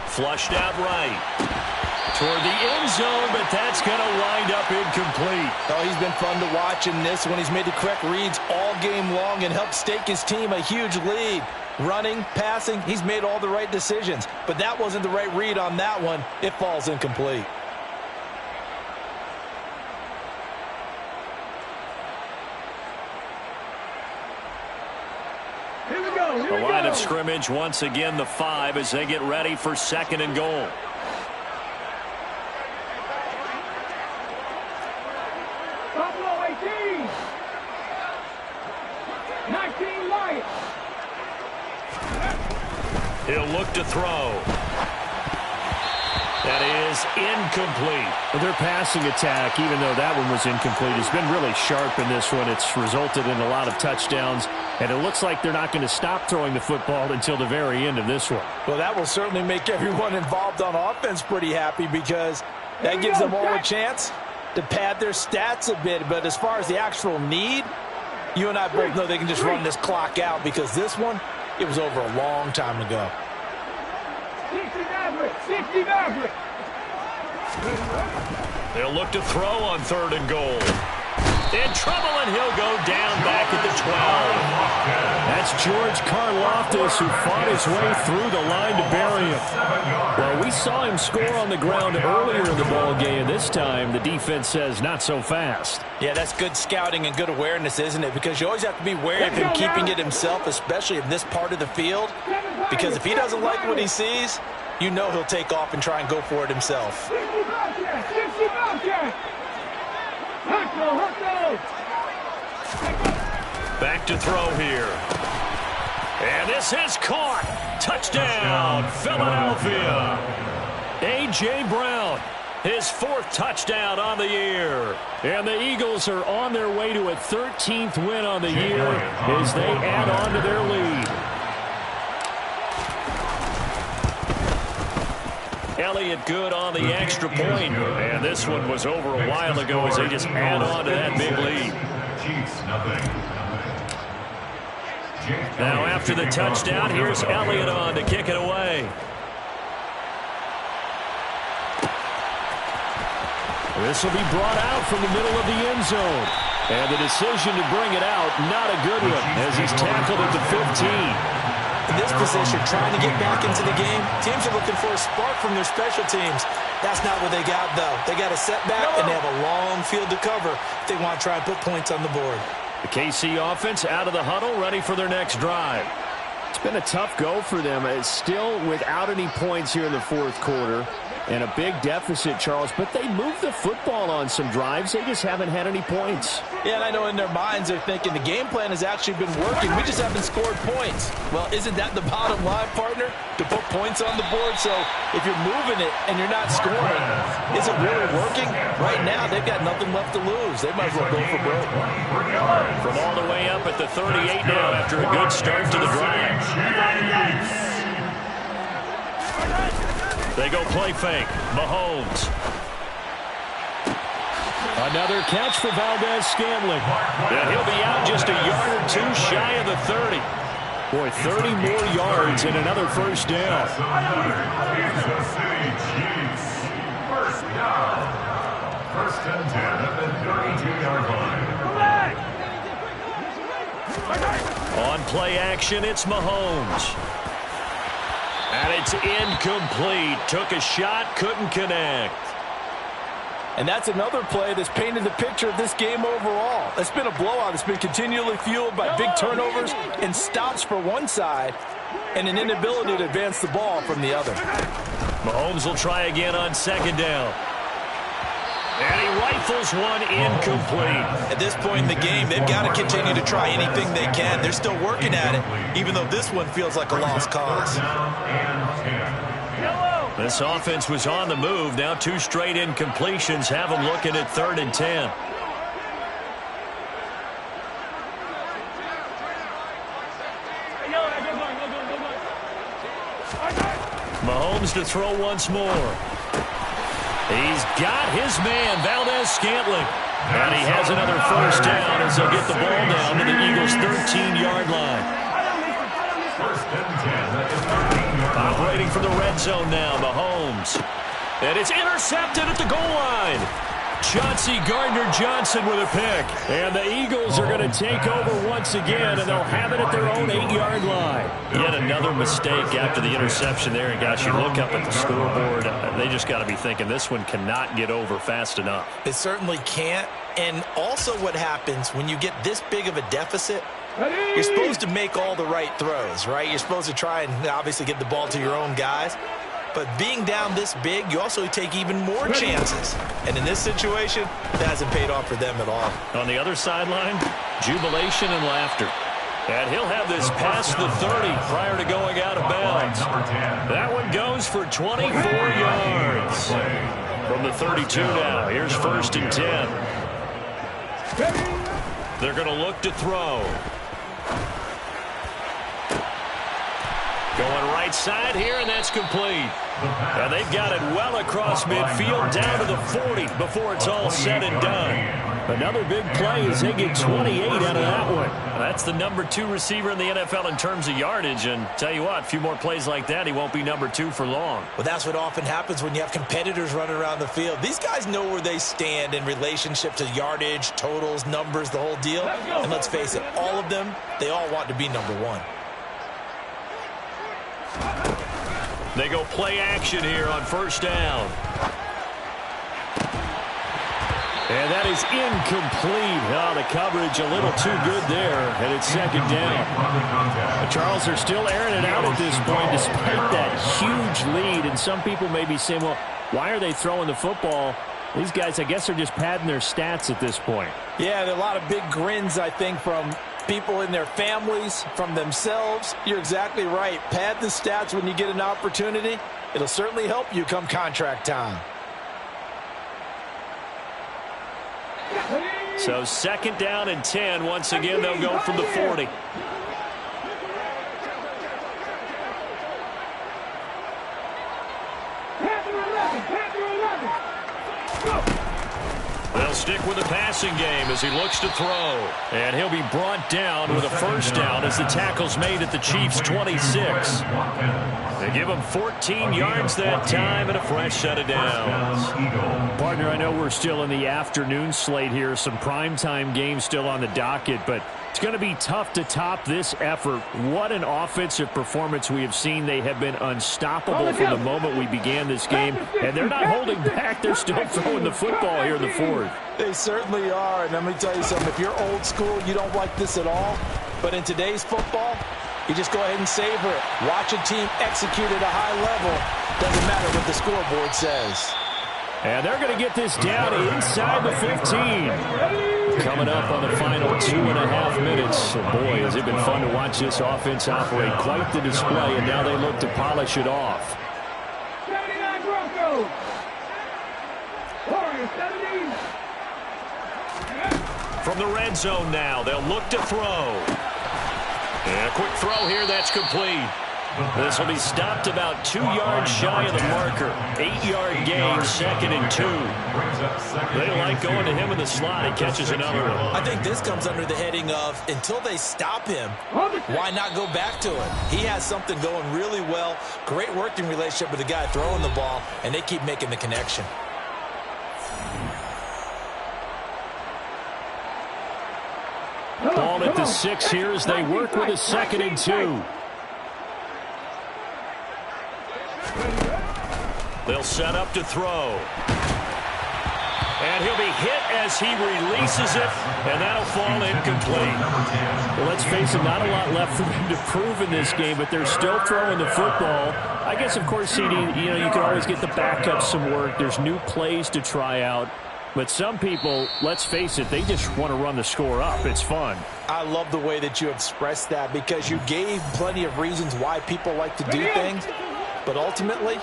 Flushed out right. Toward the end zone, but that's going to wind up incomplete. Oh, he's been fun to watch in this one. He's made the correct reads all game long and helped stake his team a huge lead. Running, passing, he's made all the right decisions. But that wasn't the right read on that one. It falls incomplete. Here we go. The line of scrimmage, once again, the 5 as they get ready for 2nd and goal. Buffalo 18. 19 Lions. He'll look to throw. That is incomplete. Well, their passing attack, even though that one was incomplete, has been really sharp in this one. It's resulted in a lot of touchdowns, and it looks like they're not going to stop throwing the football until the very end of this one. Well, that will certainly make everyone involved on offense pretty happy because that gives them all a chance to pad their stats a bit. But as far as the actual need, you and I both know they can just run this clock out because this one, it was over a long time ago. 60 Maverick. They'll look to throw on 3rd and goal. In trouble, and he'll go down back at the 12. That's George Karlaftis, who fought his way through the line to bury him. Well, we saw him score on the ground earlier in the ball game. This time, the defense says not so fast. Yeah, that's good scouting and good awareness, isn't it? Because you always have to be wary of him keeping it himself, especially in this part of the field. Because if he doesn't like what he sees, you know he'll take off and try and go for it himself. 60 Bobcat. Back to throw here. And this is caught. Touchdown, Philadelphia. A.J. Brown, his 4th touchdown on the year. And the Eagles are on their way to a 13th win on the year as they add on to their lead. Elliott good on the extra point. And this one was over a while ago as they just add on to that big lead. Now after the touchdown, here's Elliott on to kick it away. This will be brought out from the middle of the end zone. And the decision to bring it out, not a good one, as he's tackled at the 15. In this position, trying to get back into the game, teams are looking for a spark from their special teams. That's not what they got, though. They got a setback, and they have a long field to cover if they want to try and put points on the board. The KC offense out of the huddle, ready for their next drive. It's been a tough go for them. It's still without any points here in the 4th quarter. And a big deficit, Charles, but they moved the football on some drives. They just haven't had any points. Yeah, and I know in their minds they're thinking the game plan has actually been working. We just haven't scored points. Well, isn't that the bottom line, partner? To put points on the board. So if you're moving it and you're not scoring, is it really working? Right now, they've got nothing left to lose. They might as well go for broke. From all the way up at the 38 now after a good start to the drive. They go play fake. Mahomes. Another catch for Valdez-Scantling. And he'll be out just a yard or 2 shy of the 30. Boy, 30 more yards and another first down. Kansas City Chiefs. First down. 1st and 10 at the 32-yard line. On play action, it's Mahomes. And it's incomplete. Took a shot, couldn't connect. And that's another play that's painted the picture of this game overall. It's been a blowout. It's been continually fueled by big turnovers and stops for one side and an inability to advance the ball from the other. Mahomes will try again on 2nd down. And he rifles one incomplete. At this point in the game, they've got to continue to try anything they can. They're still working at it, even though this one feels like a lost cause. This offense was on the move. Now 2 straight incompletions have them looking at 3rd and 10. Mahomes to throw once more. He's got his man, Valdez-Scantling. And he has another first down as they'll get the ball down to the Eagles' 13-yard line. First and 10. Operating from the red zone now, Mahomes. And it's intercepted at the goal line. Chauncey Gardner-Johnson with a pick. And the Eagles are going to take over once again, and they'll have it at their own 8-yard line. Yet another mistake after the interception there. And, gosh, you look up at the scoreboard, they just got to be thinking this one cannot get over fast enough. It certainly can't. And also what happens when you get this big of a deficit, you're supposed to make all the right throws, right? You're supposed to try and obviously get the ball to your own guys. But being down this big, you also take even more chances. And in this situation, that hasn't paid off for them at all. On the other sideline, jubilation and laughter. And he'll have this past the 30 prior to going out of bounds. That one goes for 24 yards. From the 32 now, here's first and 10. They're going to look to throw. Going right side here, and that's complete. And they've got it well across midfield down to the 40 before it's all said and done. Another big play as they get 28 out of that one. That's the number 2 receiver in the NFL in terms of yardage. And tell you what, a few more plays like that, he won't be number 2 for long. Well, that's what often happens when you have competitors running around the field. These guys know where they stand in relationship to yardage, totals, numbers, the whole deal. And let's face it, all of them, they all want to be number 1. They go play action here on first down. And that is incomplete. Oh, the coverage a little too good there, and it's second down. The Charles are still airing it out at this point despite that huge lead. And some people may be saying, well, why are they throwing the football? These guys, I guess, are just padding their stats at this point. Yeah, there are a lot of big grins, I think, from people in their families, from themselves. You're exactly right. Pad the stats when you get an opportunity. It'll certainly help you come contract time. So second down and 10. Once again, they'll go from the 40. They'll stick with the passing game as he looks to throw. And he'll be brought down with a first down as the tackle's made at the Chiefs' 26. They give him 14 yards that time and a fresh set of downs. Partner, I know we're still in the afternoon slate here. Some primetime games still on the docket, but it's going to be tough to top this effort. What an offensive performance we have seen. They have been unstoppable from the moment we began this game, and they're not holding back. They're still throwing the football here in the fourth. They certainly are, and let me tell you something. If you're old school, you don't like this at all. But in today's football, you just go ahead and savor it. Watch a team execute at a high level. Doesn't matter what the scoreboard says. And they're going to get this down inside the 15. Coming up on the final 2.5 minutes. Oh boy, has it been fun to watch this offense operate. Quite the display, and now they look to polish it off. 79 Broncos. Warriors 17. From the red zone now, they'll look to throw. And a quick throw here, that's complete. This will be stopped about 2 yards shy of the marker. 8-yard gain, second and 2. They like going to him in the slot. He catches another one. I think this comes under the heading of, until they stop him, why not go back to it? He has something going really well. Great working relationship with the guy throwing the ball, and they keep making the connection. Ball at the 6 here as they work with a second and 2. They'll set up to throw. And he'll be hit as he releases it, and that'll fall incomplete. Well, let's face it, not a lot left for them to prove in this game, but they're still throwing the football. I guess, of course, CD, you can always get the backup some work. There's new plays to try out. But some people, let's face it, they just want to run the score up. It's fun. I love the way that you expressed that because you gave plenty of reasons why people like to do things. But ultimately,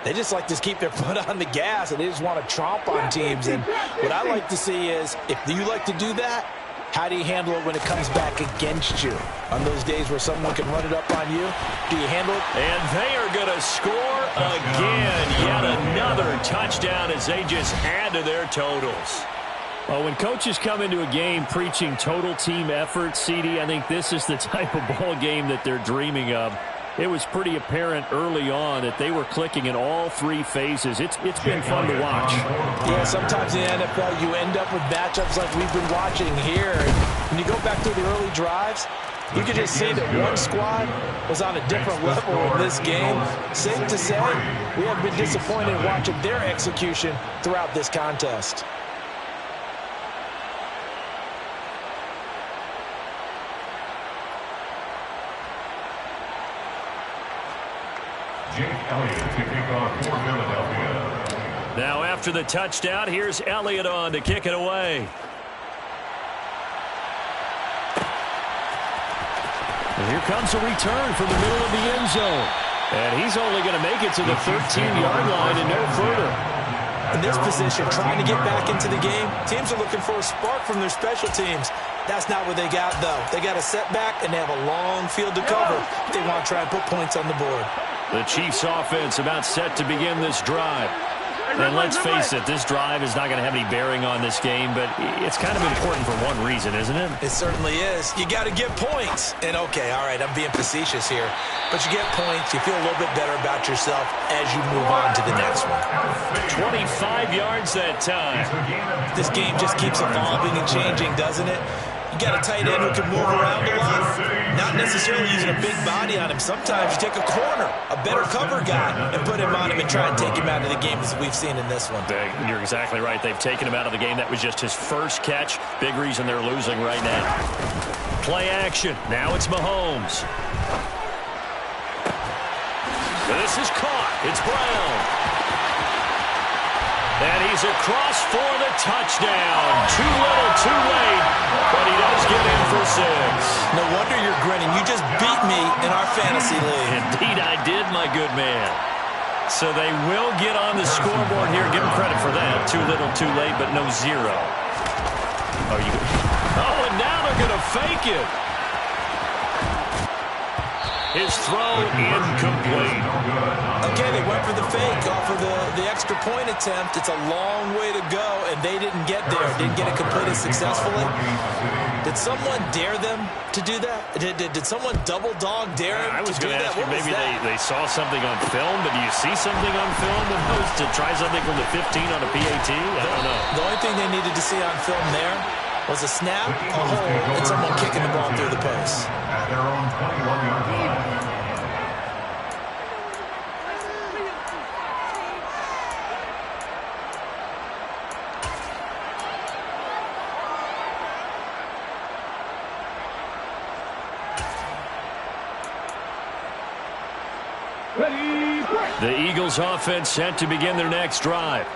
they just like to keep their foot on the gas, and they just want to tromp on teams. And what I like to see is, if you like to do that, How do you handle it when it comes back against you? On those days where someone can run it up on you, do you handle it? And they are going to score again. Yet another touchdown as they just add to their totals. Well, when coaches come into a game preaching total team effort, CD, I think this is the type of ball game that they're dreaming of. It was pretty apparent early on that they were clicking in all three phases. It's been fun to watch. Yeah, sometimes in the NFL you end up with matchups like we've been watching here. When you go back through the early drives, you can just see that one squad was on a different level in this game. Safe to say, we have been disappointed watching their execution throughout this contest. Jake Elliott to kick off for Philadelphia. Now after the touchdown, here's Elliott on to kick it away. And here comes a return from the middle of the end zone. And he's only going to make it to the 13-yard line and no further. In this position, trying to get back into the game, teams are looking for a spark from their special teams. That's not what they got, though. They got a setback, and they have a long field to cover if they want to try and put points on the board. The Chiefs offense about set to begin this drive. And let's face it, this drive is not going to have any bearing on this game, but it's kind of important for one reason, isn't it? It certainly is. You got to get points. And, okay, all right, I'm being facetious here. But you get points, you feel a little bit better about yourself as you move on to the next one. 25 yards that time. This game just keeps evolving and changing, doesn't it? You got a tight end who can move around a lot. Not necessarily using a big body on him. Sometimes you take a corner, a better cover guy, and put him on him and try and take him out of the game as we've seen in this one. You're exactly right. They've taken him out of the game. That was just his first catch. Big reason they're losing right now. Play action. Now it's Mahomes. This is caught. It's Brown. And he's across for the touchdown. Too little, too late, but he does get in for 6. No wonder you're grinning. You just beat me in our fantasy league. Indeed I did, my good man. So they will get on the scoreboard here. Give them credit for that. Too little, too late, but no 0. And now they're going to fake it. His throw incomplete. Okay, they went for the fake off of the extra point attempt. It's a long way to go, and they didn't get there. Didn't get it completed successfully. Did someone dare them to do that? Did someone double dog dare him I was to do going to that? ask you, maybe they saw something on film, but do you see something on film to try something from the 15 on a PAT? I don't know. The only thing they needed to see on film there was a snap, a hole, and someone kicking the ball through the post. At their own 21-yard line. The Eagles offense set to begin their next drive.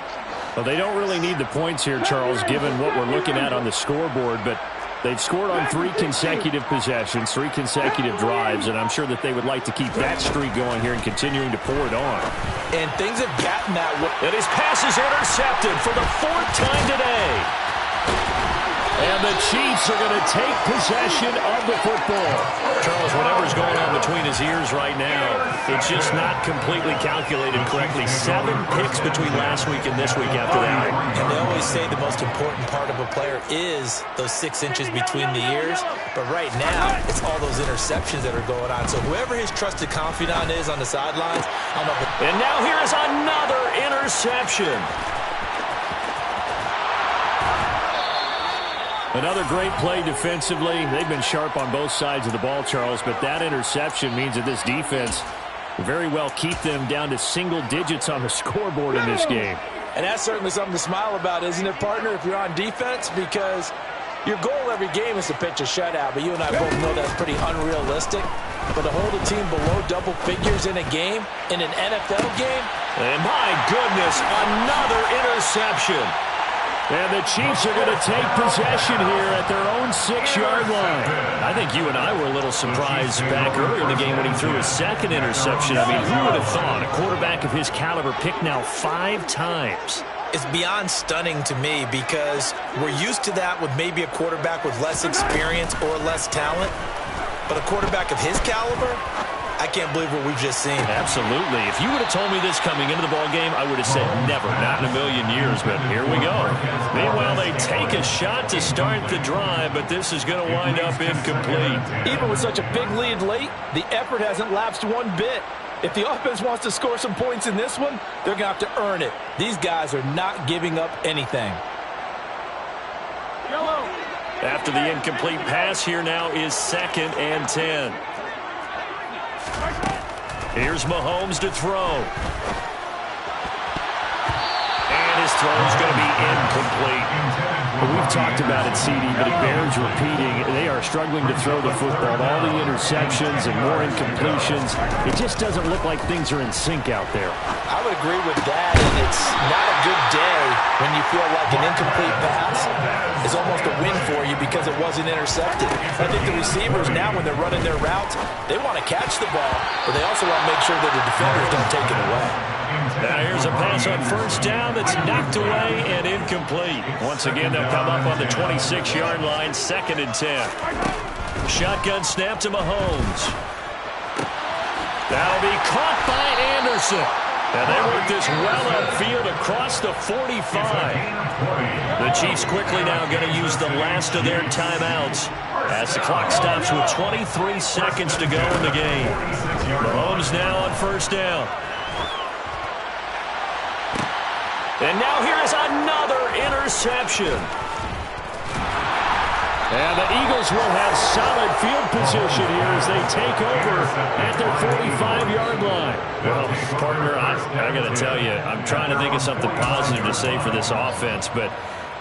Well, they don't really need the points here, Charles, given what we're looking at on the scoreboard, but they've scored on 3 consecutive possessions, 3 consecutive drives, and I'm sure that they would like to keep that streak going here and continuing to pour it on. And things have gotten that way. And his pass is intercepted for the 4th time today. And the Chiefs are going to take possession of the football. Charles, whatever's going on between his ears right now, it's just not completely calculated correctly. 7 picks between last week and this week after that. And they always say the most important part of a player is those 6 inches between the ears. But right now, it's all those interceptions that are going on. So whoever his trusted confidant is on the sidelines, I'm up. And now here is another interception. Another great play defensively. They've been sharp on both sides of the ball, Charles, but that interception means that this defense will very well keep them down to single digits on the scoreboard in this game. And that's certainly something to smile about, isn't it, partner, if you're on defense? Because your goal every game is to pitch a shutout, but you and I both know that's pretty unrealistic. But to hold a team below double figures in a game, in an NFL game? And my goodness, another interception. And the Chiefs are going to take possession here at their own 6-yard line. I think you and I were a little surprised back earlier in the game when he threw his 2nd interception. I mean, who would have thought a quarterback of his caliber picked now 5 times? It's beyond stunning to me because we're used to that with maybe a quarterback with less experience or less talent. But a quarterback of his caliber, I can't believe what we've just seen. Absolutely. If you would have told me this coming into the ballgame, I would have said never, not in a million years, but here we go. Meanwhile, they take a shot to start the drive, but this is going to wind up incomplete. Even with such a big lead late, the effort hasn't lapsed one bit. If the offense wants to score some points in this one, they're going to have to earn it. These guys are not giving up anything. After the incomplete pass, here now is 2nd and 10. Here's Mahomes to throw. And his throw is going to be incomplete. Well, we've talked about it, CD, but it bears repeating. They are struggling to throw the football. All the interceptions and more incompletions. It just doesn't look like things are in sync out there. I would agree with that, and it's not a good day when you feel like an incomplete pass is almost a win for you because it wasn't intercepted. I think the receivers now, when they're running their routes, they want to catch the ball, but they also want to make sure that the defenders don't take it away. Now here's a pass on 1st down that's knocked away and incomplete. Once again, they'll come up on the 26-yard line, 2nd and 10. Shotgun snap to Mahomes. That'll be caught by Anderson. And they work this well upfield across the 45. The Chiefs quickly now going to use the last of their timeouts as the clock stops with 23 seconds to go in the game. Mahomes now on 1st down. And now here is another interception. And the Eagles will have solid field position here as they take over at their 45-yard line. Well, partner, I got to tell you, I'm trying to think of something positive to say for this offense, but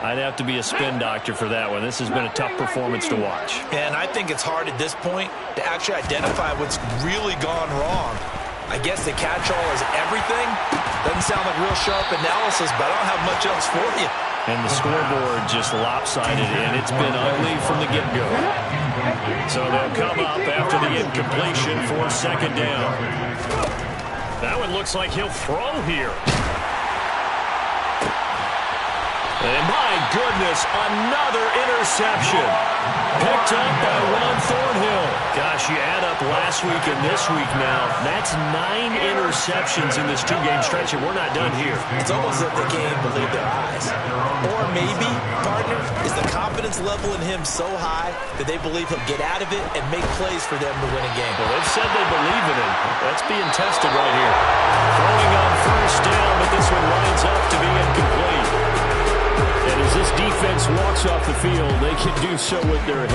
I'd have to be a spin doctor for that one. This has been a tough performance to watch. And I think it's hard at this point to actually identify what's really gone wrong. I guess the catch-all is everything. Doesn't sound like real sharp analysis, but I don't have much else for you. And the scoreboard just lopsided, and it's been ugly from the get-go. So they'll come up after the incompletion for 2nd down. That one looks like he'll throw here. And my goodness, another interception. Picked up by Juan Thornhill. Gosh, you add up last week and this week now. That's 9 interceptions in this 2-game stretch, and we're not done here. It's almost as if they can't believe their eyes. Or maybe, partner, is the confidence level in him so high that they believe he'll get out of it and make plays for them to win a game. Well, they've said they believe in him. That's being tested right here. Throwing on 1st down, but this one lines up to be incomplete. And as this defense walks off the field, they can do so with their